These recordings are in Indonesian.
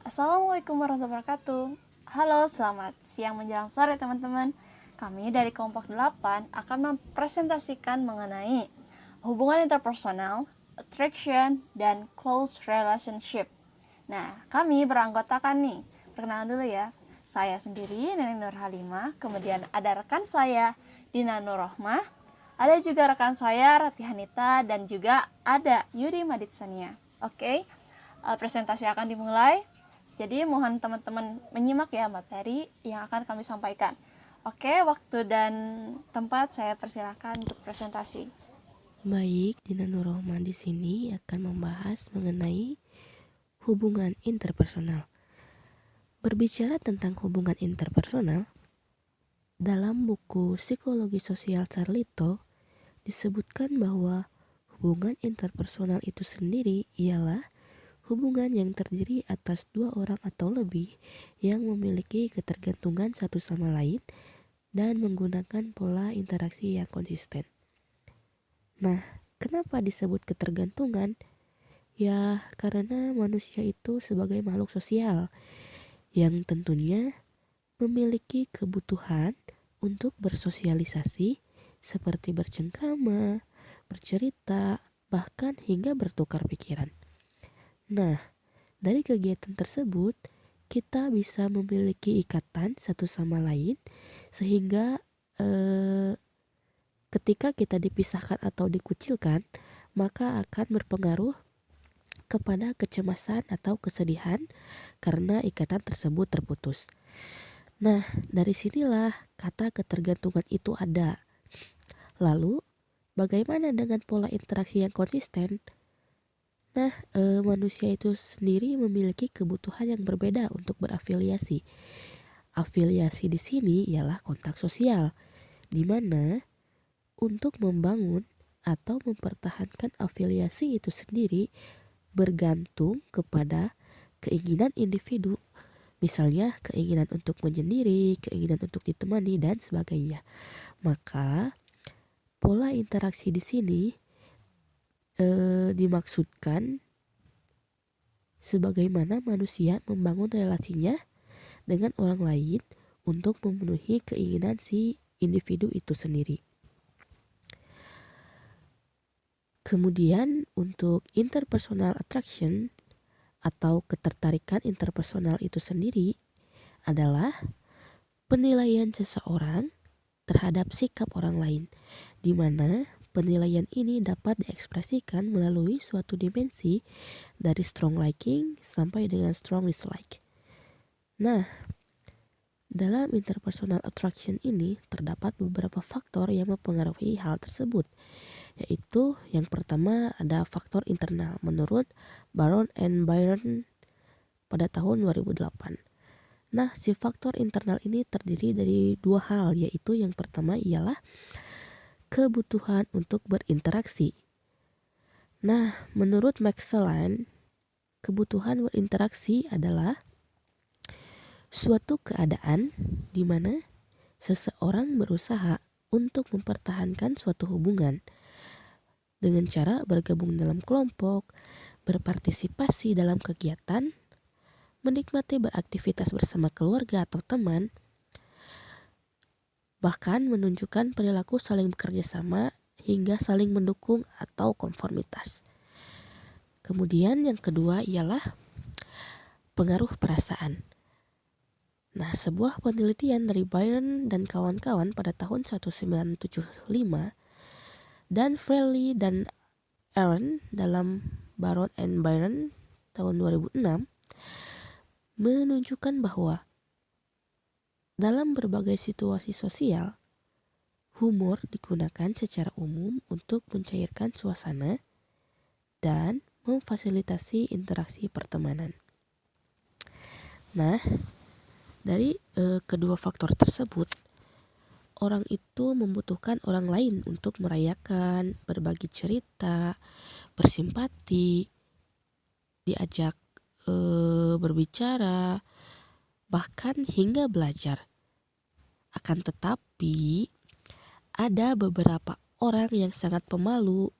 Assalamualaikum warahmatullahi wabarakatuh. Halo, selamat siang menjelang sore teman-teman. Kami dari kelompok 8 akan mempresentasikan mengenai hubungan interpersonal, attraction, dan close relationship. Nah, kami beranggotakan nih. Perkenalan dulu ya. Saya sendiri, Neneng Nur Halimah. Kemudian ada rekan saya, Dina Nur Rohmah. Ada juga rekan saya, Rati Hanita. Dan juga ada Yuri Maditsania. Oke, presentasi akan dimulai. Jadi mohon teman-teman menyimak ya materi yang akan kami sampaikan. Oke, waktu dan tempat saya persilakan untuk presentasi. Baik, Dina Nurrohman di sini akan membahas mengenai hubungan interpersonal. Berbicara tentang hubungan interpersonal, dalam buku Psikologi Sosial Carlito disebutkan bahwa hubungan interpersonal itu sendiri ialah hubungan yang terdiri atas dua orang atau lebih yang memiliki ketergantungan satu sama lain dan menggunakan pola interaksi yang konsisten. Nah, kenapa disebut ketergantungan? Ya, karena manusia itu sebagai makhluk sosial yang tentunya memiliki kebutuhan untuk bersosialisasi seperti bercengkrama, bercerita, bahkan hingga bertukar pikiran. Nah, dari kegiatan tersebut, kita bisa memiliki ikatan satu sama lain sehingga ketika kita dipisahkan atau dikucilkan, maka akan berpengaruh kepada kecemasan atau kesedihan karena ikatan tersebut terputus. Nah, dari sinilah kata ketergantungan itu ada. Lalu, bagaimana dengan pola interaksi yang konsisten? Nah, manusia itu sendiri memiliki kebutuhan yang berbeda untuk berafiliasi. Afiliasi di sini ialah kontak sosial, di mana untuk membangun atau mempertahankan afiliasi itu sendiri bergantung kepada keinginan individu. Misalnya keinginan untuk menyendiri, keinginan untuk ditemani, dan sebagainya. Maka pola interaksi di sini dimaksudkan sebagaimana manusia membangun relasinya dengan orang lain untuk memenuhi keinginan si individu itu sendiri. Kemudian untuk interpersonal attraction atau ketertarikan interpersonal itu sendiri adalah penilaian seseorang terhadap sikap orang lain, di mana penilaian ini dapat diekspresikan melalui suatu dimensi dari strong liking sampai dengan strong dislike. Nah, dalam interpersonal attraction ini terdapat beberapa faktor yang mempengaruhi hal tersebut, yaitu yang pertama ada faktor internal menurut Baron and Byron pada tahun 2008. Nah, si faktor internal ini terdiri dari dua hal, yaitu yang pertama ialah kebutuhan untuk berinteraksi. Nah, menurut Max Celan, kebutuhan berinteraksi adalah suatu keadaan di mana seseorang berusaha untuk mempertahankan suatu hubungan dengan cara bergabung dalam kelompok, berpartisipasi dalam kegiatan, menikmati beraktivitas bersama keluarga atau teman, bahkan menunjukkan perilaku saling bekerja sama hingga saling mendukung atau konformitas. Kemudian yang kedua ialah pengaruh perasaan. Nah, sebuah penelitian dari Byron dan kawan-kawan pada tahun 1975 dan Frehley dan Aaron dalam Baron and Byron tahun 2006 menunjukkan bahwa dalam berbagai situasi sosial, humor digunakan secara umum untuk mencairkan suasana dan memfasilitasi interaksi pertemanan. Nah, dari kedua faktor tersebut, orang itu membutuhkan orang lain untuk merayakan, berbagi cerita, bersimpati, diajak berbicara, bahkan hingga belajar. Akan tetapi, ada beberapa orang yang sangat pemalu,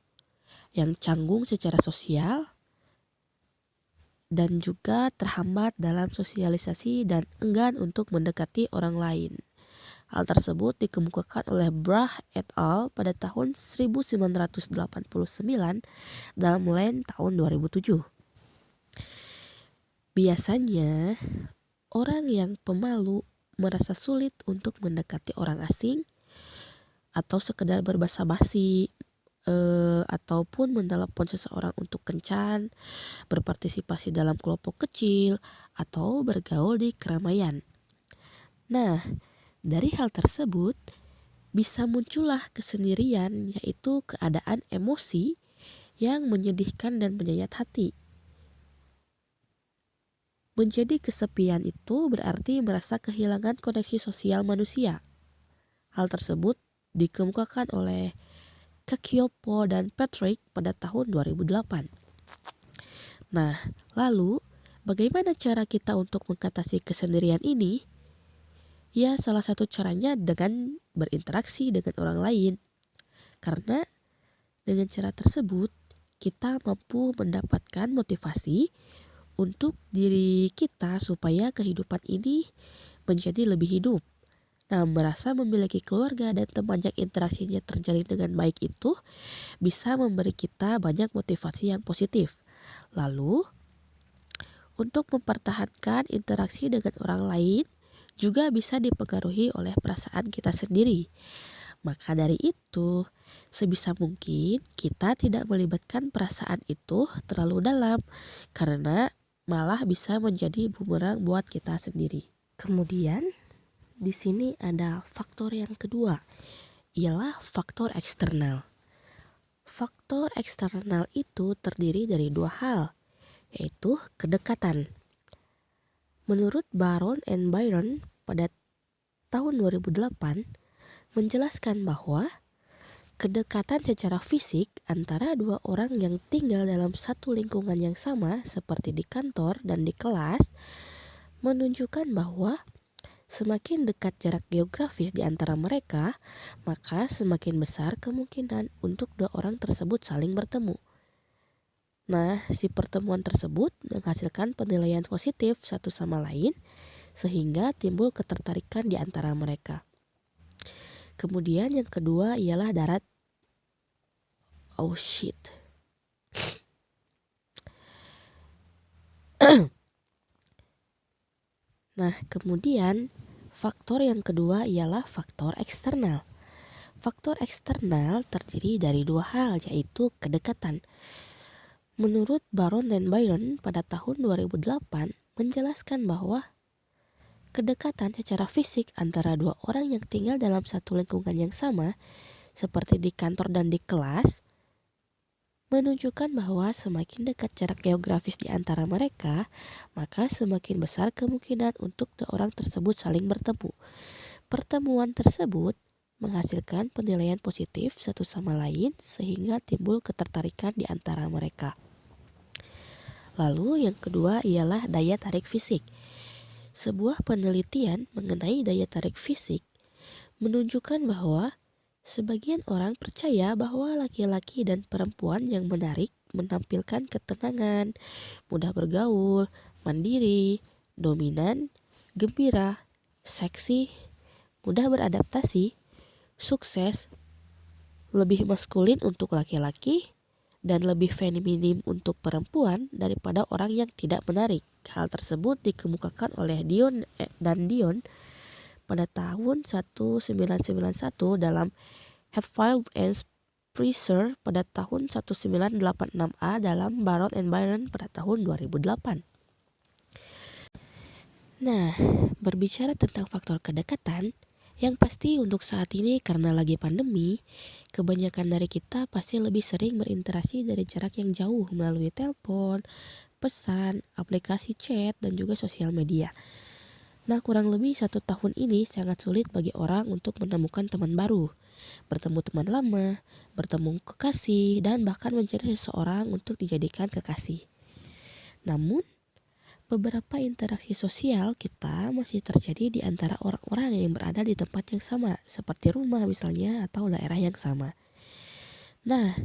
yang canggung secara sosial, dan juga terhambat dalam sosialisasi dan enggan untuk mendekati orang lain. Hal tersebut dikemukakan oleh Brah et al. Pada tahun 1989 dalam Land tahun 2007. Biasanya, orang yang pemalu merasa sulit untuk mendekati orang asing atau sekedar berbasa-basi ataupun mentelepon seseorang untuk kencan, berpartisipasi dalam kelompok kecil, atau bergaul di keramaian. Nah, dari hal tersebut bisa muncullah kesendirian, yaitu keadaan emosi yang menyedihkan dan menyayat hati. Menjadi kesepian itu berarti merasa kehilangan koneksi sosial manusia. Hal tersebut dikemukakan oleh Kakiopo dan Patrick pada tahun 2008. Nah, lalu bagaimana cara kita untuk mengatasi kesendirian ini? Ya, salah satu caranya dengan berinteraksi dengan orang lain. Karena dengan cara tersebut kita mampu mendapatkan motivasi untuk diri kita supaya kehidupan ini menjadi lebih hidup. Nah, merasa memiliki keluarga dan teman yang interaksinya terjalin dengan baik itu bisa memberi kita banyak motivasi yang positif. Lalu, untuk mempertahankan interaksi dengan orang lain juga bisa dipengaruhi oleh perasaan kita sendiri. Maka dari itu, sebisa mungkin kita tidak melibatkan perasaan itu terlalu dalam karena malah bisa menjadi bumerang buat kita sendiri. Kemudian, di sini ada faktor yang kedua, ialah faktor eksternal. Faktor eksternal itu terdiri dari dua hal, yaitu kedekatan. Menurut Baron and Byron pada tahun 2008 menjelaskan bahwa kedekatan secara fisik antara dua orang yang tinggal dalam satu lingkungan yang sama seperti di kantor dan di kelas menunjukkan bahwa semakin dekat jarak geografis di antara mereka, maka semakin besar kemungkinan untuk dua orang tersebut saling bertemu. Nah, si pertemuan tersebut menghasilkan penilaian positif satu sama lain, sehingga timbul ketertarikan di antara mereka. Kemudian yang kedua ialah darat. Oh shit. Nah, kemudian faktor yang kedua ialah faktor eksternal. Faktor eksternal terdiri dari dua hal, yaitu kedekatan. Menurut Baron dan Byron pada tahun 2008 menjelaskan bahwa kedekatan secara fisik antara dua orang yang tinggal dalam satu lingkungan yang sama, seperti di kantor dan di kelas, menunjukkan bahwa semakin dekat jarak geografis di antara mereka, maka semakin besar kemungkinan untuk dua orang tersebut saling bertemu. Pertemuan tersebut menghasilkan penilaian positif satu sama lain sehingga timbul ketertarikan di antara mereka. Lalu yang kedua ialah daya tarik fisik. Sebuah penelitian mengenai daya tarik fisik menunjukkan bahwa sebagian orang percaya bahwa laki-laki dan perempuan yang menarik menampilkan ketenangan, mudah bergaul, mandiri, dominan, gembira, seksi, mudah beradaptasi, sukses, lebih maskulin untuk laki-laki, dan lebih feminim untuk perempuan daripada orang yang tidak menarik. Hal tersebut dikemukakan oleh Dion pada tahun 1991 dalam Hatfield and Sprecher pada tahun 1986A dalam Baron and Byron pada tahun 2008. Nah, berbicara tentang faktor kedekatan, yang pasti untuk saat ini karena lagi pandemi, kebanyakan dari kita pasti lebih sering berinteraksi dari jarak yang jauh melalui telepon, pesan, aplikasi chat, dan juga sosial media. Nah, kurang lebih 1 tahun ini sangat sulit bagi orang untuk menemukan teman baru, bertemu teman lama, bertemu kekasih, dan bahkan mencari seseorang untuk dijadikan kekasih. Namun, beberapa interaksi sosial kita masih terjadi di antara orang-orang yang berada di tempat yang sama, seperti rumah misalnya atau daerah yang sama. Nah,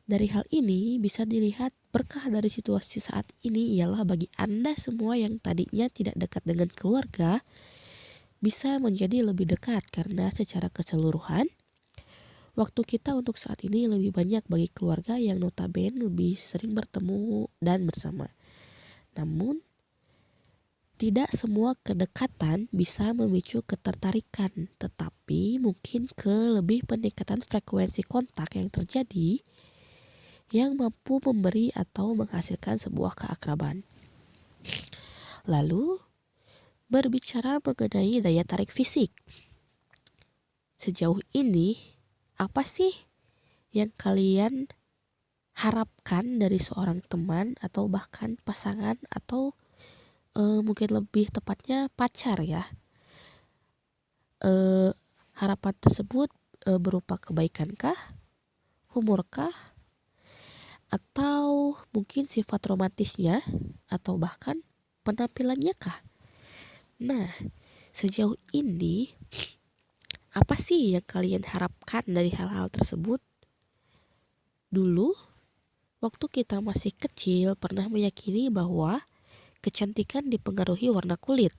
dari hal ini bisa dilihat berkah dari situasi saat ini ialah bagi Anda semua yang tadinya tidak dekat dengan keluarga bisa menjadi lebih dekat karena secara keseluruhan waktu kita untuk saat ini lebih banyak bagi keluarga yang notabene lebih sering bertemu dan bersama. Namun tidak semua kedekatan bisa memicu ketertarikan, tetapi mungkin ke lebih peningkatan frekuensi kontak yang terjadi yang mampu memberi atau menghasilkan sebuah keakraban. Lalu, berbicara mengenai daya tarik fisik. Sejauh ini, apa sih yang kalian harapkan dari seorang teman atau bahkan pasangan atau mungkin lebih tepatnya pacar ya? Harapan tersebut berupa kebaikankah, humorkah, atau mungkin sifat romantisnya, atau bahkan penampilannya kah? Nah, sejauh ini apa sih yang kalian harapkan dari hal-hal tersebut? Dulu, waktu kita masih kecil pernah meyakini bahwa kecantikan dipengaruhi warna kulit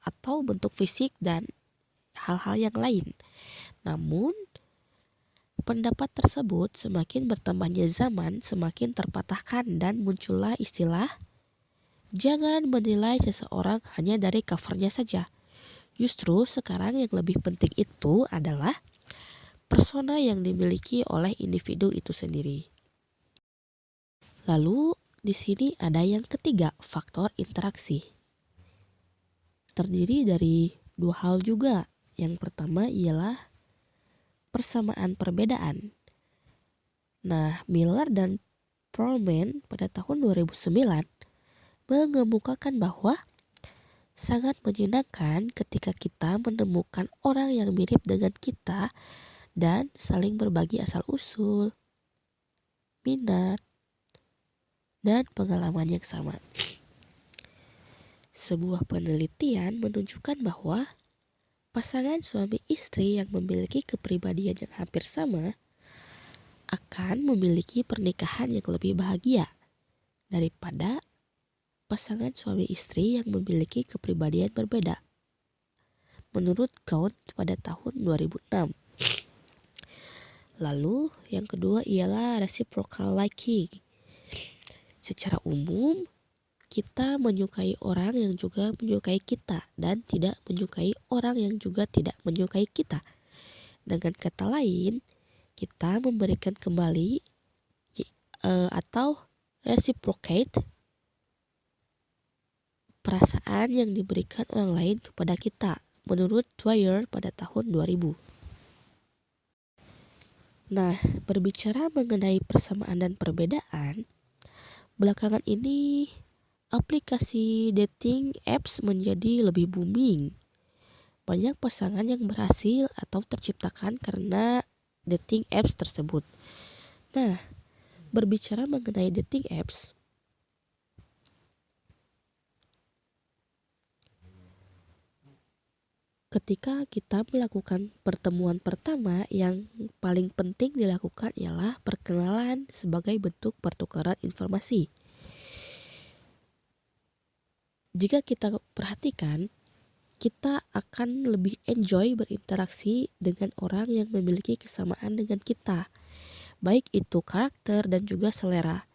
atau bentuk fisik dan hal-hal yang lain. Namun, pendapat tersebut semakin bertambahnya zaman semakin terpatahkan dan muncullah istilah jangan menilai seseorang hanya dari covernya saja. Justru sekarang yang lebih penting itu adalah persona yang dimiliki oleh individu itu sendiri. Lalu di sini ada yang ketiga, faktor interaksi. Terdiri dari dua hal juga. Yang pertama ialah persamaan perbedaan. Nah, Miller dan Perlman pada tahun 2009 mengemukakan bahwa sangat menyenangkan ketika kita menemukan orang yang mirip dengan kita dan saling berbagi asal-usul, minat, dan pengalaman yang sama. Sebuah penelitian menunjukkan bahwa pasangan suami istri yang memiliki kepribadian yang hampir sama akan memiliki pernikahan yang lebih bahagia daripada pasangan suami istri yang memiliki kepribadian berbeda. Menurut Count pada tahun 2006. Lalu yang kedua ialah reciprocal liking. Secara umum, kita menyukai orang yang juga menyukai kita dan tidak menyukai orang yang juga tidak menyukai kita. Dengan kata lain, kita memberikan kembali atau reciprocate perasaan yang diberikan orang lain kepada kita, menurut Dwyer pada tahun 2000. Nah, berbicara mengenai persamaan dan perbedaan, belakangan ini aplikasi dating apps menjadi lebih booming. Banyak pasangan yang berhasil atau terciptakan karena dating apps tersebut. Nah, berbicara mengenai dating apps, ketika kita melakukan pertemuan pertama, yang paling penting dilakukan ialah perkenalan sebagai bentuk pertukaran informasi. Jika kita perhatikan, kita akan lebih enjoy berinteraksi dengan orang yang memiliki kesamaan dengan kita, baik itu karakter dan juga selera.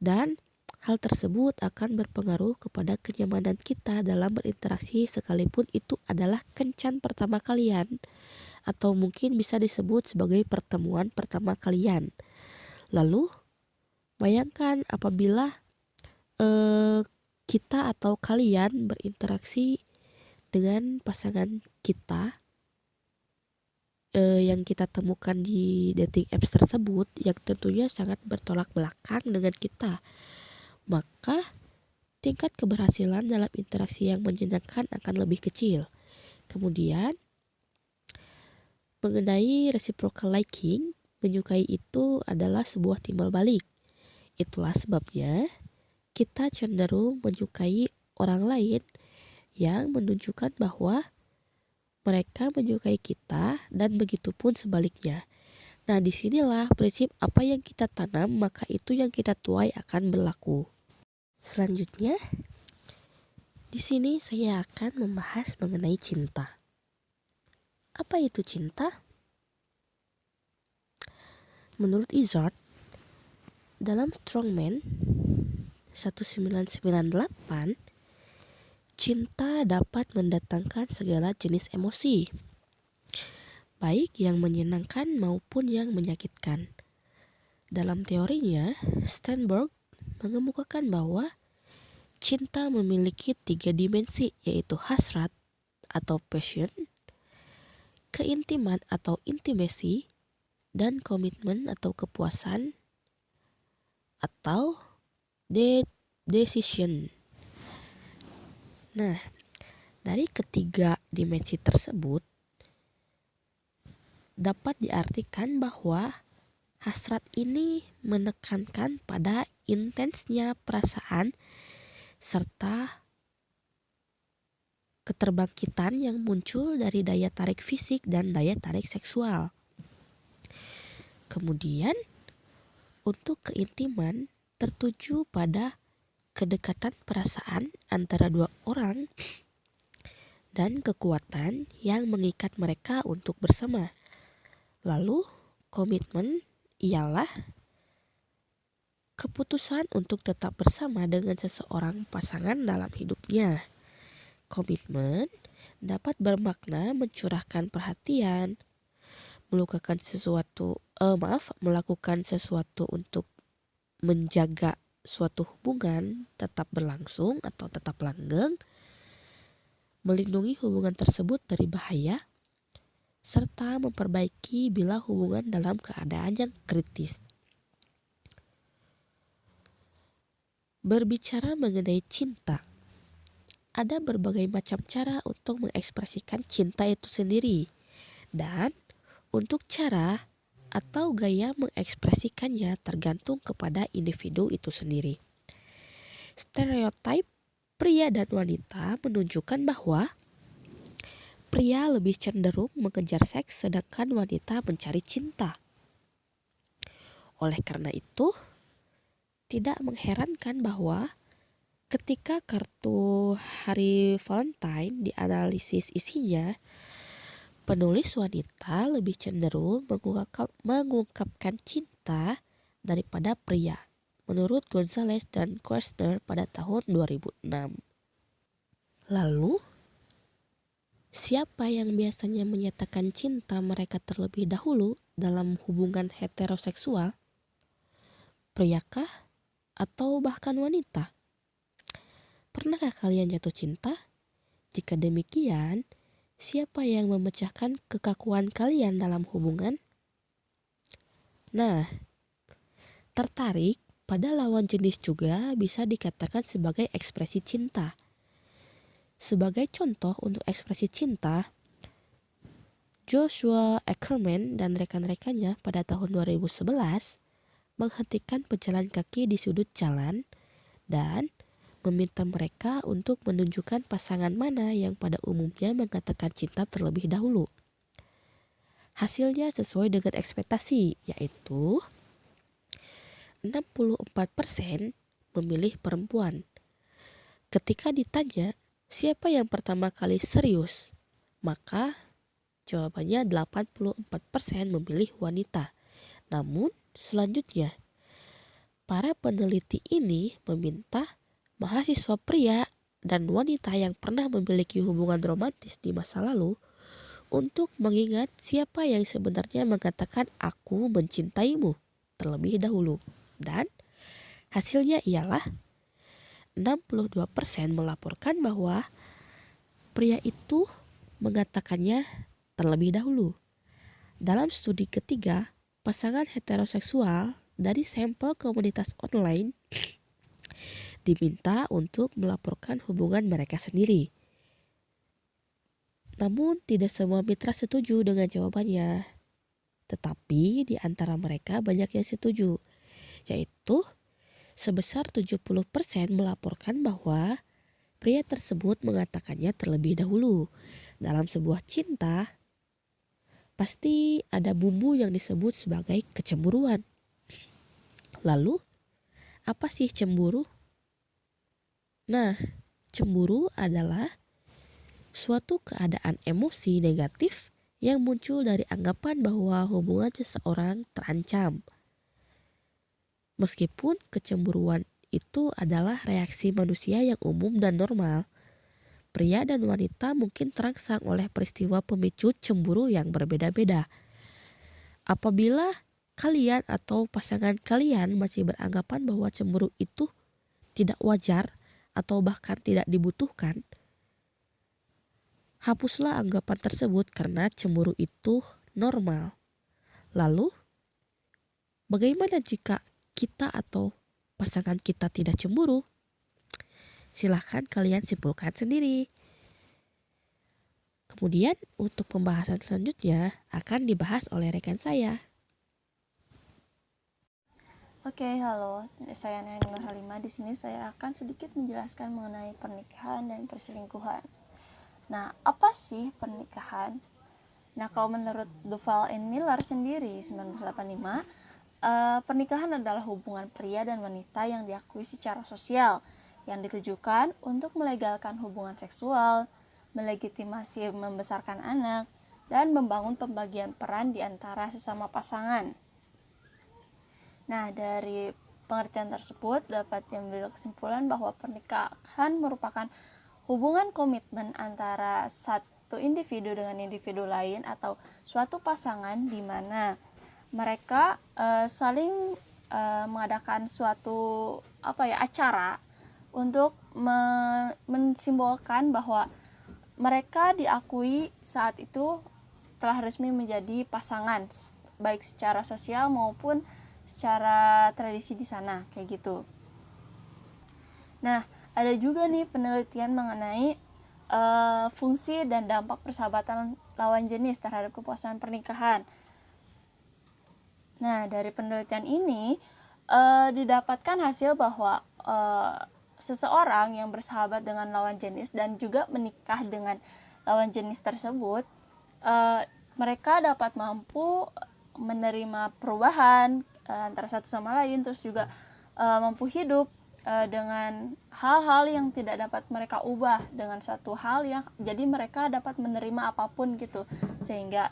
Dan hal tersebut akan berpengaruh kepada kenyamanan kita dalam berinteraksi sekalipun itu adalah kencan pertama kalian, atau mungkin bisa disebut sebagai pertemuan pertama kalian. Lalu, bayangkan apabila kita atau kalian berinteraksi dengan pasangan kita yang kita temukan di dating apps tersebut yang tentunya sangat bertolak belakang dengan kita, maka tingkat keberhasilan dalam interaksi yang menyenangkan akan lebih kecil. Kemudian, mengenai reciprocal liking, menyukai itu adalah sebuah timbal balik. Itulah sebabnya kita cenderung menyukai orang lain yang menunjukkan bahwa mereka menyukai kita dan begitu pun sebaliknya. Nah, disinilah prinsip apa yang kita tanam, maka itu yang kita tuai akan berlaku. Selanjutnya, di sini saya akan membahas mengenai cinta. Apa itu cinta? Menurut Izzard, dalam Strongman 1998, cinta dapat mendatangkan segala jenis emosi, baik yang menyenangkan maupun yang menyakitkan. Dalam teorinya, Sternberg mengemukakan bahwa cinta memiliki 3 dimensi, yaitu hasrat atau passion, keintiman atau intimacy, dan komitmen atau kepuasan atau decision. Nah, dari ketiga dimensi tersebut dapat diartikan bahwa hasrat ini menekankan pada intensnya perasaan serta keterbangkitan yang muncul dari daya tarik fisik dan daya tarik seksual. Kemudian, untuk keintiman tertuju pada kedekatan perasaan antara dua orang dan kekuatan yang mengikat mereka untuk bersama. Lalu, komitmen ialah keputusan untuk tetap bersama dengan seseorang pasangan dalam hidupnya. Komitmen dapat bermakna mencurahkan perhatian, melakukan sesuatu untuk menjaga suatu hubungan tetap berlangsung atau tetap langgeng, melindungi hubungan tersebut dari bahaya, serta memperbaiki bila hubungan dalam keadaan yang kritis. Berbicara mengenai cinta, ada berbagai macam cara untuk mengekspresikan cinta itu sendiri, dan untuk cara atau gaya mengekspresikannya tergantung kepada individu itu sendiri. Stereotip pria dan wanita menunjukkan bahwa pria lebih cenderung mengejar seks sedangkan wanita mencari cinta. Oleh karena itu, tidak mengherankan bahwa ketika kartu hari Valentine dianalisis isinya, penulis wanita lebih cenderung mengungkapkan cinta daripada pria, menurut Gonzalez dan Koestner pada tahun 2006. Lalu, siapa yang biasanya menyatakan cinta mereka terlebih dahulu dalam hubungan heteroseksual? Priakah atau bahkan wanita? Pernahkah kalian jatuh cinta? Jika demikian, siapa yang memecahkan kekakuan kalian dalam hubungan? Nah, tertarik pada lawan jenis juga bisa dikatakan sebagai ekspresi cinta. Sebagai contoh untuk ekspresi cinta, Joshua Ackerman dan rekan-rekannya pada tahun 2011 menghentikan pejalan kaki di sudut jalan dan meminta mereka untuk menunjukkan pasangan mana yang pada umumnya mengatakan cinta terlebih dahulu. Hasilnya sesuai dengan ekspektasi, yaitu 64% memilih perempuan. Ketika ditanya siapa yang pertama kali serius, maka jawabannya 84% memilih wanita. Namun selanjutnya, para peneliti ini meminta mahasiswa pria dan wanita yang pernah memiliki hubungan romantis di masa lalu untuk mengingat siapa yang sebenarnya mengatakan aku mencintaimu terlebih dahulu. Dan hasilnya ialah 62% melaporkan bahwa pria itu mengatakannya terlebih dahulu. Dalam studi ketiga, pasangan heteroseksual dari sampel komunitas online diminta untuk melaporkan hubungan mereka sendiri. Namun tidak semua mitra setuju dengan jawabannya. Tetapi di antara mereka banyak yang setuju, yaitu sebesar 70% melaporkan bahwa pria tersebut mengatakannya terlebih dahulu. Dalam sebuah cinta, pasti ada bumbu yang disebut sebagai kecemburuan. Lalu, apa sih cemburu? Nah, cemburu adalah suatu keadaan emosi negatif yang muncul dari anggapan bahwa hubungan seseorang terancam. Meskipun kecemburuan itu adalah reaksi manusia yang umum dan normal, pria dan wanita mungkin terangsang oleh peristiwa pemicu cemburu yang berbeda-beda. Apabila kalian atau pasangan kalian masih beranggapan bahwa cemburu itu tidak wajar atau bahkan tidak dibutuhkan, hapuslah anggapan tersebut karena cemburu itu normal. Lalu, bagaimana jika kita atau pasangan kita tidak cemburu? Silahkan kalian simpulkan sendiri. Kemudian untuk pembahasan selanjutnya akan dibahas oleh rekan saya. Oke, halo. Saya Nani Nur Halimah. Di sini saya akan sedikit menjelaskan mengenai pernikahan dan perselingkuhan. Nah, apa sih pernikahan? Nah, kalau menurut Duval and Miller sendiri 1985, pernikahan adalah hubungan pria dan wanita yang diakui secara sosial, yang ditujukan untuk melegalkan hubungan seksual, melegitimasi membesarkan anak, dan membangun pembagian peran di antara sesama pasangan. Nah, dari pengertian tersebut dapat diambil kesimpulan bahwa pernikahan merupakan hubungan komitmen antara satu individu dengan individu lain atau suatu pasangan di mana mereka saling mengadakan suatu acara untuk mensimbolkan bahwa mereka diakui saat itu telah resmi menjadi pasangan, baik secara sosial maupun secara tradisi di sana, kayak gitu. Nah, ada juga nih penelitian mengenai fungsi dan dampak persahabatan lawan jenis terhadap kepuasan pernikahan. Nah, dari penelitian ini didapatkan hasil bahwa seseorang yang bersahabat dengan lawan jenis dan juga menikah dengan lawan jenis tersebut, mereka dapat mampu menerima perubahan antara satu sama lain, terus juga mampu hidup dengan hal-hal yang tidak dapat mereka ubah dengan suatu hal yang jadi mereka dapat menerima apapun gitu, sehingga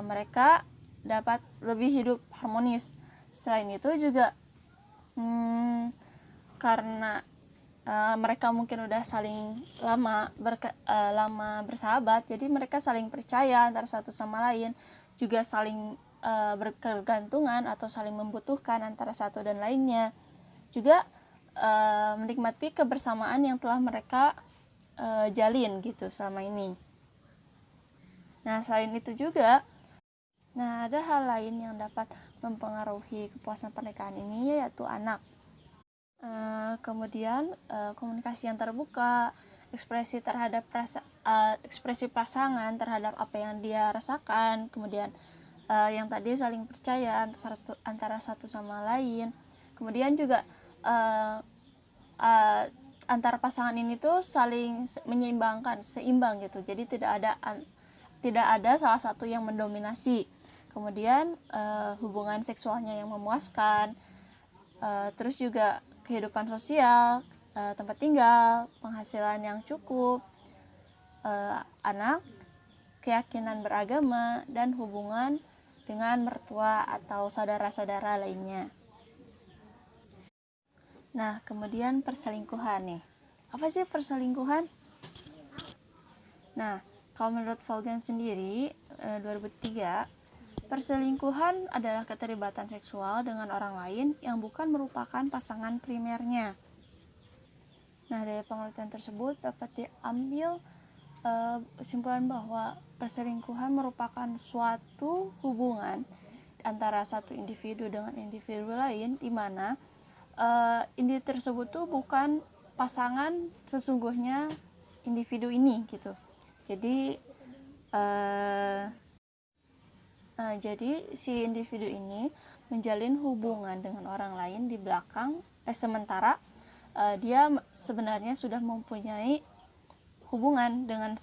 mereka dapat lebih hidup harmonis. Selain itu juga karena mereka mungkin udah saling lama bersahabat, jadi mereka saling percaya antara satu sama lain, juga saling berkegantungan atau saling membutuhkan antara satu dan lainnya, juga menikmati kebersamaan yang telah mereka jalin gitu selama ini. Nah, selain itu juga, ada hal lain yang dapat mempengaruhi kepuasan pernikahan ini, yaitu anak. Kemudian komunikasi yang terbuka, ekspresi terhadap ekspresi pasangan terhadap apa yang dia rasakan, kemudian yang tadi saling percaya antara satu sama lain, kemudian juga antara pasangan ini tuh saling menyeimbangkan, seimbang gitu, jadi tidak ada salah satu yang mendominasi. Kemudian hubungan seksualnya yang memuaskan, terus juga kehidupan sosial, tempat tinggal, penghasilan yang cukup, anak, keyakinan beragama, dan hubungan dengan mertua atau saudara-saudara lainnya. Nah, kemudian perselingkuhan nih. Apa sih perselingkuhan? Nah, kalau menurut Vaughan sendiri, 2003, perselingkuhan adalah keterlibatan seksual dengan orang lain yang bukan merupakan pasangan primernya. Nah, dari penelitian tersebut dapat diambil kesimpulan bahwa perselingkuhan merupakan suatu hubungan antara satu individu dengan individu lain, di mana individu tersebut tuh bukan pasangan sesungguhnya individu ini gitu. Jadi si individu ini menjalin hubungan dengan orang lain di belakang, sementara dia sebenarnya sudah mempunyai hubungan dengan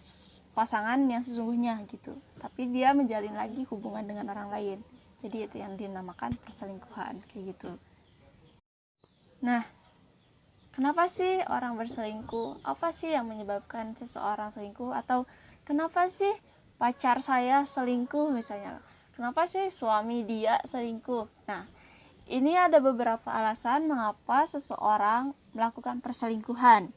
pasangan yang sesungguhnya gitu, tapi dia menjalin lagi hubungan dengan orang lain. Jadi itu yang dinamakan perselingkuhan kayak gitu. Nah, kenapa sih orang berselingkuh? Apa sih yang menyebabkan seseorang selingkuh? Atau kenapa sih pacar saya selingkuh misalnya? Kenapa sih suami dia selingkuh? Nah, ini ada beberapa alasan mengapa seseorang melakukan perselingkuhan.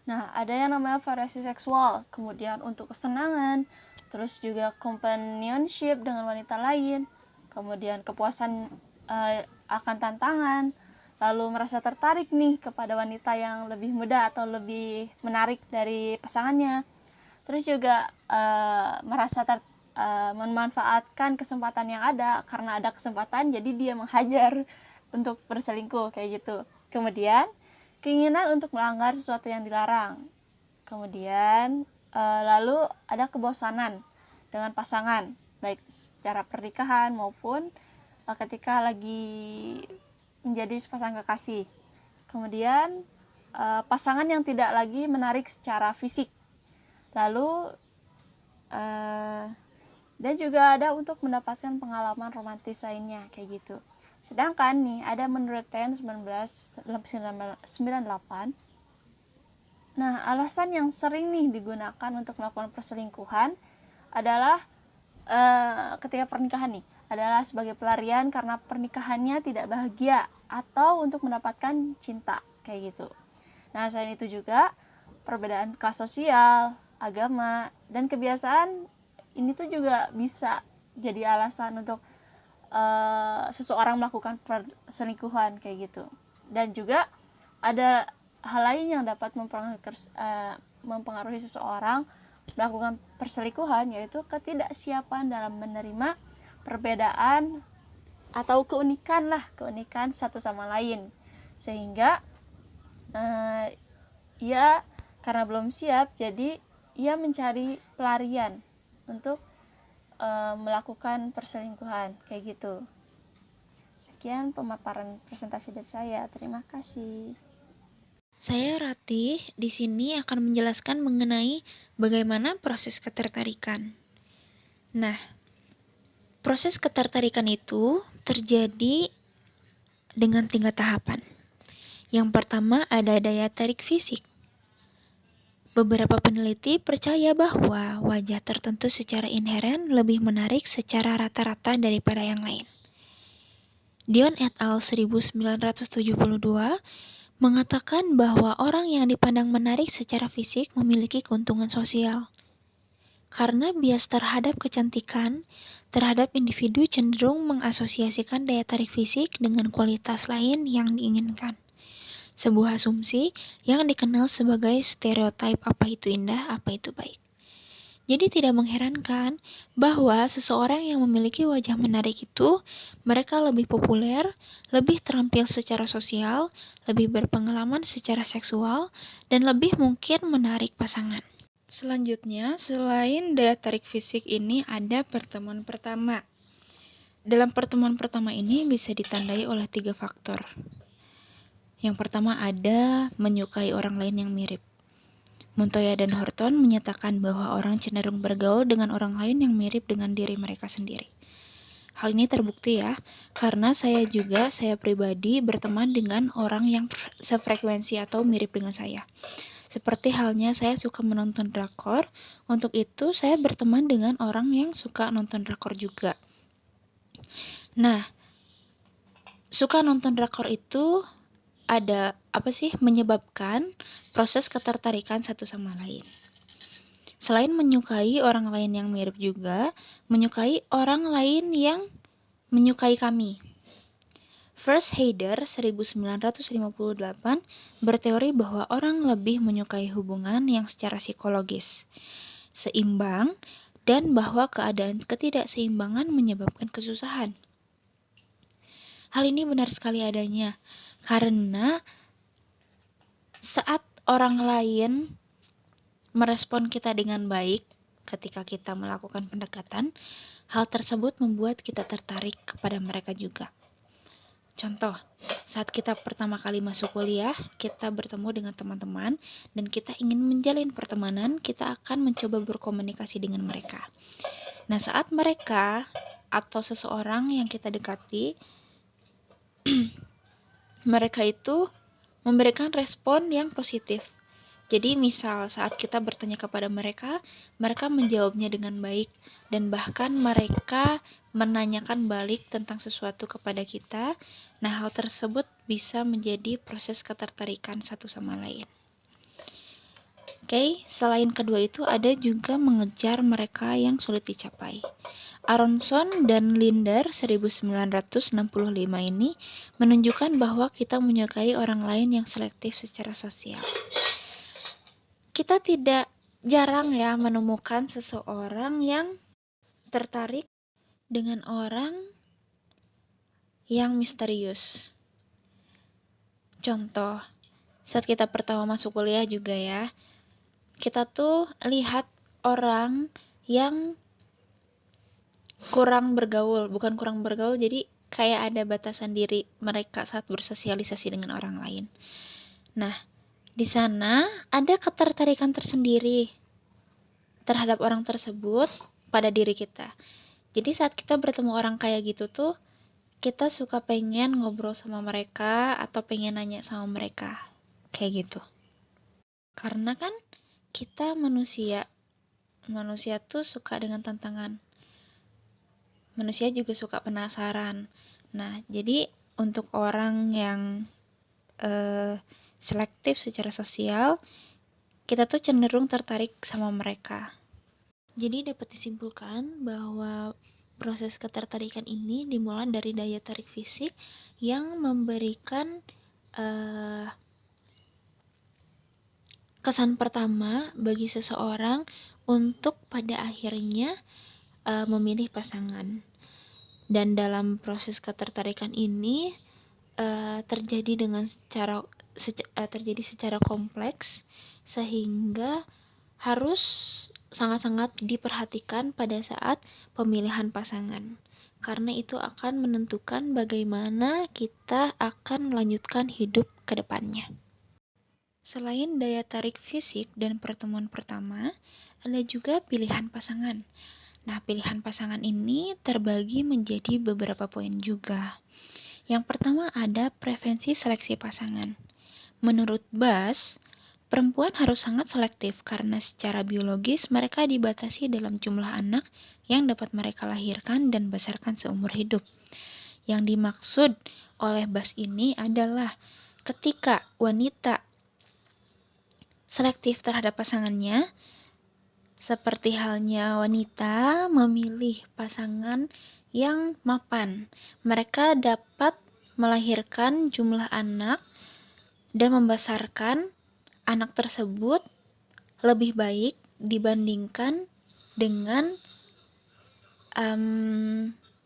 Nah, ada yang namanya variasi seksual, kemudian untuk kesenangan, terus juga companionship dengan wanita lain, kemudian kepuasan akan tantangan, lalu merasa tertarik nih kepada wanita yang lebih muda atau lebih menarik dari pasangannya, terus juga memanfaatkan kesempatan yang ada, karena ada kesempatan jadi dia menghajar untuk berselingkuh kayak gitu. Kemudian keinginan untuk melanggar sesuatu yang dilarang. Kemudian lalu ada kebosanan dengan pasangan, baik secara pernikahan maupun ketika lagi menjadi sepasang kekasih. Kemudian pasangan yang tidak lagi menarik secara fisik. Lalu dan juga ada untuk mendapatkan pengalaman romantis lainnya kayak gitu. Sedangkan nih ada menurut TN 1998. Nah, alasan yang sering nih digunakan untuk melakukan perselingkuhan adalah ketika pernikahan nih, adalah sebagai pelarian karena pernikahannya tidak bahagia atau untuk mendapatkan cinta kayak gitu. Nah, selain itu juga perbedaan kelas sosial, agama, dan kebiasaan ini tuh juga bisa jadi alasan untuk seseorang melakukan perselingkuhan kayak gitu. Dan juga ada hal lain yang dapat mempengaruhi seseorang melakukan perselingkuhan, yaitu ketidaksiapan dalam menerima perbedaan atau keunikan satu sama lain, sehingga ia karena belum siap, jadi ia mencari pelarian untuk melakukan perselingkuhan kayak gitu. Sekian pemaparan presentasi dari saya. Terima kasih. Saya Ratih, di sini akan menjelaskan mengenai bagaimana proses ketertarikan. Nah, proses ketertarikan itu terjadi dengan 3 tahapan. Yang pertama ada daya tarik fisik. Beberapa peneliti percaya bahwa wajah tertentu secara inheren lebih menarik secara rata-rata daripada yang lain. Dion et al. 1972 mengatakan bahwa orang yang dipandang menarik secara fisik memiliki keuntungan sosial. Karena bias terhadap kecantikan, terhadap individu cenderung mengasosiasikan daya tarik fisik dengan kualitas lain yang diinginkan. Sebuah asumsi yang dikenal sebagai stereotip apa itu indah, apa itu baik. Jadi tidak mengherankan bahwa seseorang yang memiliki wajah menarik itu, mereka lebih populer, lebih terampil secara sosial, lebih berpengalaman secara seksual, dan lebih mungkin menarik pasangan. Selanjutnya, selain daya tarik fisik ini ada pertemuan pertama. Dalam pertemuan pertama ini bisa ditandai oleh 3 faktor. Yang pertama ada menyukai orang lain yang mirip. Montoya dan Horton menyatakan bahwa orang cenderung bergaul dengan orang lain yang mirip dengan diri mereka sendiri. Hal ini terbukti ya, karena saya pribadi berteman dengan orang yang sefrekuensi atau mirip dengan saya. Seperti halnya saya suka menonton drakor, untuk itu saya berteman dengan orang yang suka nonton drakor juga. Nah, suka nonton drakor itu menyebabkan proses ketertarikan satu sama lain. Selain menyukai orang lain yang mirip juga, menyukai orang lain yang menyukai kami. First Heider 1958 berteori bahwa orang lebih menyukai hubungan yang secara psikologis seimbang dan bahwa keadaan ketidakseimbangan menyebabkan kesusahan. Hal ini benar sekali adanya, karena saat orang lain merespon kita dengan baik ketika kita melakukan pendekatan, hal tersebut membuat kita tertarik kepada mereka juga. Contoh, saat kita pertama kali masuk kuliah, kita bertemu dengan teman-teman dan kita ingin menjalin pertemanan, kita akan mencoba berkomunikasi dengan mereka. Nah, saat mereka atau seseorang yang kita dekati, mereka itu memberikan respon yang positif. Jadi misal saat kita bertanya kepada mereka, mereka menjawabnya dengan baik dan bahkan mereka menanyakan balik tentang sesuatu kepada kita. Nah, hal tersebut bisa menjadi proses ketertarikan satu sama lain. Oke, selain kedua itu ada juga mengejar mereka yang sulit dicapai. Aronson dan Linder 1965 ini menunjukkan bahwa kita menyukai orang lain yang selektif secara sosial. Kita tidak jarang ya menemukan seseorang yang tertarik dengan orang yang misterius. Contoh, saat kita pertama masuk kuliah juga ya, kita tuh lihat orang yang bukan kurang bergaul, jadi kayak ada batasan diri mereka saat bersosialisasi dengan orang lain. Nah, di sana ada ketertarikan tersendiri terhadap orang tersebut pada diri kita. Jadi saat kita bertemu orang kayak gitu tuh, kita suka pengen ngobrol sama mereka atau pengen nanya sama mereka. Kayak gitu. Karena kan kita manusia tuh suka dengan tantangan. Manusia juga suka penasaran. Nah, jadi untuk orang yang selektif secara sosial, kita tuh cenderung tertarik sama mereka. Jadi dapat disimpulkan bahwa proses ketertarikan ini dimulai dari daya tarik fisik yang memberikan kesan pertama bagi seseorang untuk pada akhirnya memilih pasangan. Dan dalam proses ketertarikan ini terjadi secara kompleks sehingga harus sangat-sangat diperhatikan pada saat pemilihan pasangan, karena itu akan menentukan bagaimana kita akan melanjutkan hidup ke depannya. Selain daya tarik fisik dan pertemuan pertama, ada juga pilihan pasangan. Nah, pilihan pasangan ini terbagi menjadi beberapa poin juga. Yang pertama ada preferensi seleksi pasangan. Menurut Bass, perempuan harus sangat selektif karena secara biologis mereka dibatasi dalam jumlah anak yang dapat mereka lahirkan dan besarkan seumur hidup. Yang dimaksud oleh Bass ini adalah ketika wanita selektif terhadap pasangannya, seperti halnya wanita memilih pasangan yang mapan, mereka dapat melahirkan jumlah anak dan membesarkan anak tersebut lebih baik dibandingkan dengan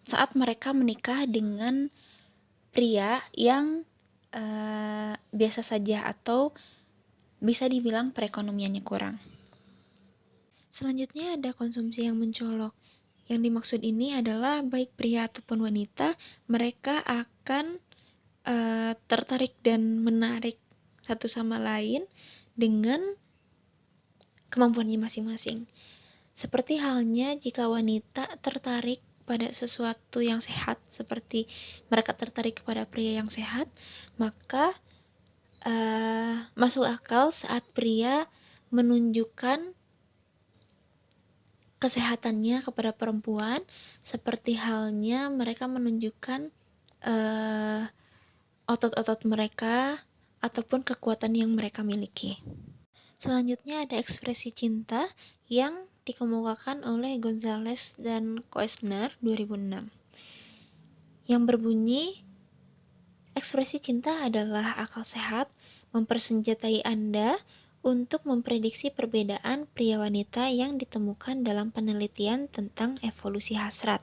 saat mereka menikah dengan pria yang biasa saja atau bisa dibilang perekonomiannya kurang. Selanjutnya ada konsumsi yang mencolok. Yang dimaksud ini adalah baik pria ataupun wanita, mereka akan tertarik dan menarik satu sama lain dengan kemampuannya masing-masing. Seperti halnya jika wanita tertarik pada sesuatu yang sehat, seperti mereka tertarik kepada pria yang sehat, maka masuk akal saat pria menunjukkan kesehatannya kepada perempuan, seperti halnya mereka menunjukkan otot-otot mereka ataupun kekuatan yang mereka miliki. Selanjutnya ada ekspresi cinta yang dikemukakan oleh Gonzalez dan Koestner 2006. Yang berbunyi, ekspresi cinta adalah akal sehat mempersenjatai Anda untuk memprediksi perbedaan pria wanita yang ditemukan dalam penelitian tentang evolusi hasrat.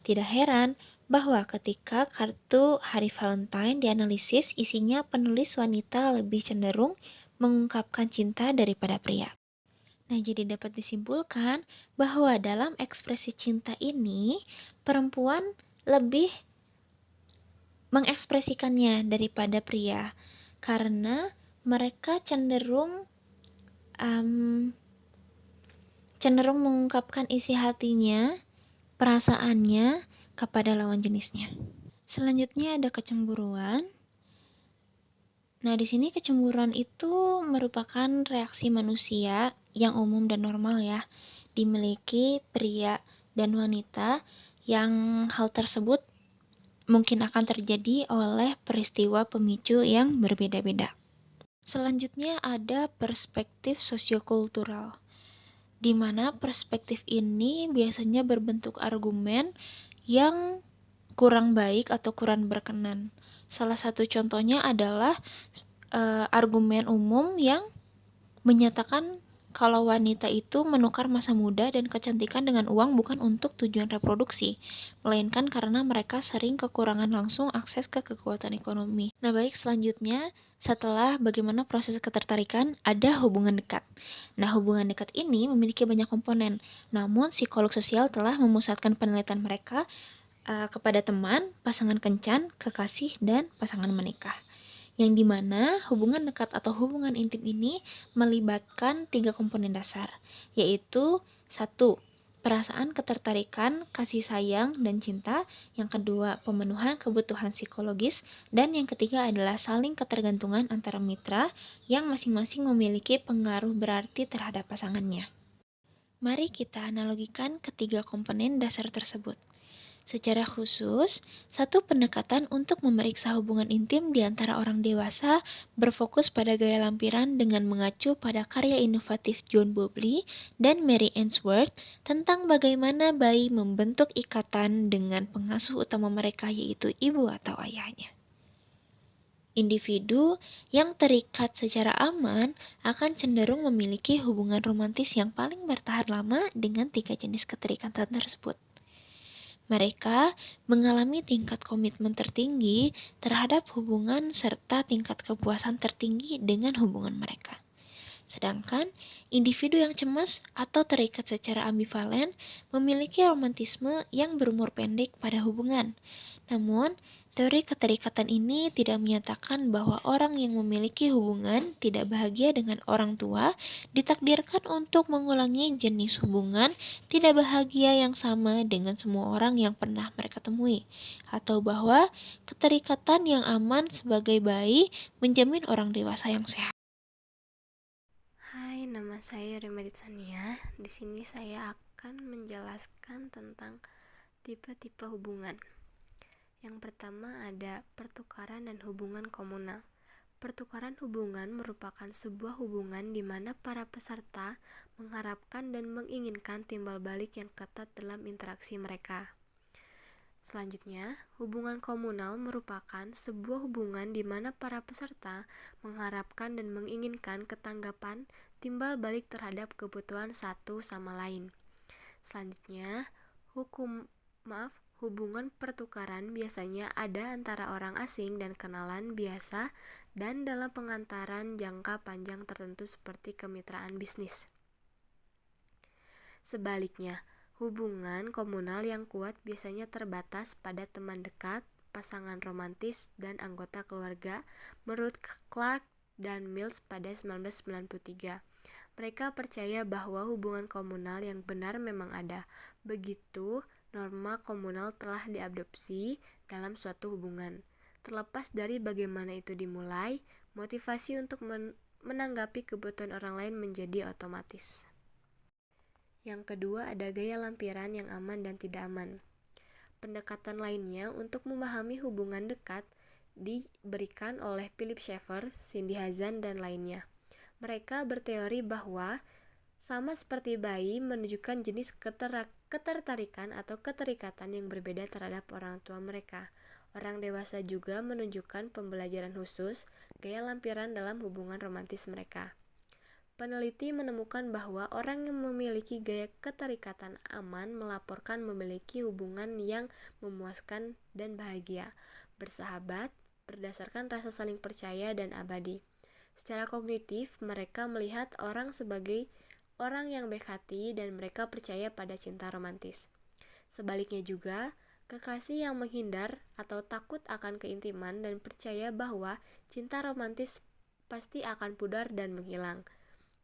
Tidak heran bahwa ketika kartu hari Valentine dianalisis, isinya penulis wanita lebih cenderung mengungkapkan cinta daripada pria. Nah, jadi dapat disimpulkan bahwa dalam ekspresi cinta ini, perempuan lebih mengekspresikannya daripada pria, karena mereka cenderung mengungkapkan isi hatinya, perasaannya kepada lawan jenisnya. Selanjutnya ada kecemburuan. Nah, di sini kecemburuan itu merupakan reaksi manusia yang umum dan normal ya, dimiliki pria dan wanita yang hal tersebut mungkin akan terjadi oleh peristiwa pemicu yang berbeda-beda. Selanjutnya ada perspektif sosiokultural, di mana perspektif ini biasanya berbentuk argumen yang kurang baik atau kurang berkenan. Salah satu contohnya adalah argumen umum yang menyatakan kalau wanita itu menukar masa muda dan kecantikan dengan uang bukan untuk tujuan reproduksi, melainkan karena mereka sering kekurangan langsung akses ke kekuatan ekonomi. Nah, baik, selanjutnya setelah bagaimana proses ketertarikan, ada hubungan dekat. Nah, hubungan dekat ini memiliki banyak komponen, namun psikolog sosial telah memusatkan penelitian mereka kepada teman, pasangan kencan, kekasih, dan pasangan menikah. Yang dimana hubungan dekat atau hubungan intim ini melibatkan 3 komponen dasar, yaitu 1. Perasaan ketertarikan, kasih sayang, dan cinta. Yang kedua, pemenuhan kebutuhan psikologis. Dan yang ketiga adalah saling ketergantungan antara mitra yang masing-masing memiliki pengaruh berarti terhadap pasangannya. Mari kita analogikan ketiga komponen dasar tersebut. Secara khusus, satu pendekatan untuk memeriksa hubungan intim di antara orang dewasa berfokus pada gaya lampiran dengan mengacu pada karya inovatif John Bowlby dan Mary Ainsworth tentang bagaimana bayi membentuk ikatan dengan pengasuh utama mereka, yaitu ibu atau ayahnya. Individu yang terikat secara aman akan cenderung memiliki hubungan romantis yang paling bertahan lama dengan 3 jenis keterikatan tersebut. Mereka mengalami tingkat komitmen tertinggi terhadap hubungan serta tingkat kepuasan tertinggi dengan hubungan mereka. Sedangkan individu yang cemas atau terikat secara ambivalen memiliki romantisme yang berumur pendek pada hubungan. Namun, teori keterikatan ini tidak menyatakan bahwa orang yang memiliki hubungan tidak bahagia dengan orang tua ditakdirkan untuk mengulangi jenis hubungan tidak bahagia yang sama dengan semua orang yang pernah mereka temui, atau bahwa keterikatan yang aman sebagai bayi menjamin orang dewasa yang sehat. Hai, nama saya Remedi Sania. Di sini saya akan menjelaskan tentang tipe-tipe hubungan. Yang pertama ada pertukaran dan hubungan komunal. Pertukaran hubungan merupakan sebuah hubungan di mana para peserta mengharapkan dan menginginkan timbal balik yang ketat dalam interaksi mereka. Selanjutnya, hubungan komunal merupakan sebuah hubungan di mana para peserta mengharapkan dan menginginkan ketanggapan timbal balik terhadap kebutuhan satu sama lain. Selanjutnya, hubungan pertukaran biasanya ada antara orang asing dan kenalan biasa dan dalam pengantaran jangka panjang tertentu seperti kemitraan bisnis. Sebaliknya, hubungan komunal yang kuat biasanya terbatas pada teman dekat, pasangan romantis, dan anggota keluarga, menurut Clark dan Mills pada 1993. Mereka percaya bahwa hubungan komunal yang benar memang ada. Begitu, norma komunal telah diadopsi dalam suatu hubungan. Terlepas dari bagaimana itu dimulai, motivasi untuk menanggapi kebutuhan orang lain menjadi otomatis. Yang kedua ada gaya lampiran yang aman dan tidak aman. Pendekatan lainnya untuk memahami hubungan dekat diberikan oleh Philip Schaeffer, Cindy Hazan, dan lainnya. Mereka berteori bahwa sama seperti bayi menunjukkan jenis ketertarikan atau keterikatan yang berbeda terhadap orang tua mereka. Orang dewasa juga menunjukkan pembelajaran khusus gaya lampiran dalam hubungan romantis mereka. Peneliti menemukan bahwa orang yang memiliki gaya keterikatan aman melaporkan memiliki hubungan yang memuaskan dan bahagia, bersahabat, berdasarkan rasa saling percaya dan abadi. Secara kognitif, mereka melihat orang sebagai orang yang baik hati dan mereka percaya pada cinta romantis. Sebaliknya juga, Kekasih yang menghindar atau takut akan keintiman dan percaya bahwa cinta romantis pasti akan pudar dan menghilang.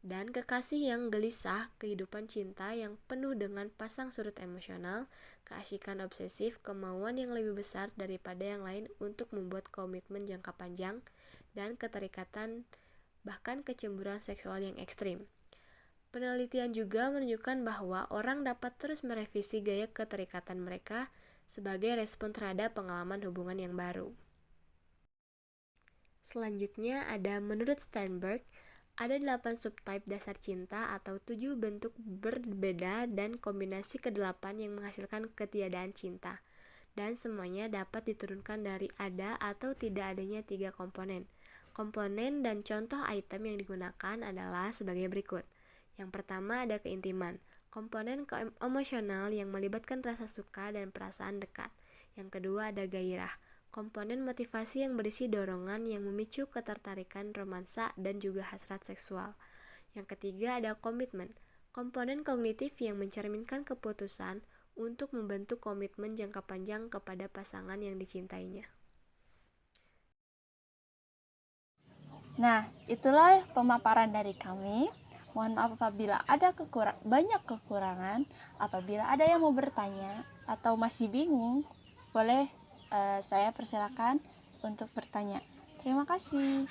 Dan kekasih yang gelisah, kehidupan cinta yang penuh dengan pasang surut emosional, keasikan obsesif, kemauan yang lebih besar daripada yang lain untuk membuat komitmen jangka panjang, dan keterikatan bahkan kecemburuan seksual yang ekstrim. Penelitian juga menunjukkan bahwa orang dapat terus merevisi gaya keterikatan mereka sebagai respon terhadap pengalaman hubungan yang baru. Selanjutnya menurut Sternberg, ada 8 subtype dasar cinta atau 7 bentuk berbeda dan kombinasi ke-8 yang menghasilkan ketiadaan cinta. Dan semuanya dapat diturunkan dari ada atau tidak adanya 3 komponen. Komponen dan contoh item yang digunakan adalah sebagai berikut. Yang pertama ada keintiman. Komponen emosional yang melibatkan rasa suka dan perasaan dekat. Yang kedua ada gairah, komponen motivasi yang berisi dorongan yang memicu ketertarikan romansa dan juga hasrat seksual. Yang ketiga ada komitmen, komponen kognitif yang mencerminkan keputusan untuk membentuk komitmen jangka panjang kepada pasangan yang dicintainya. Nah, itulah pemaparan dari kami. Mohon maaf apabila ada banyak kekurangan. Apabila ada yang mau bertanya atau masih bingung, boleh saya persilakan untuk bertanya. Terima kasih.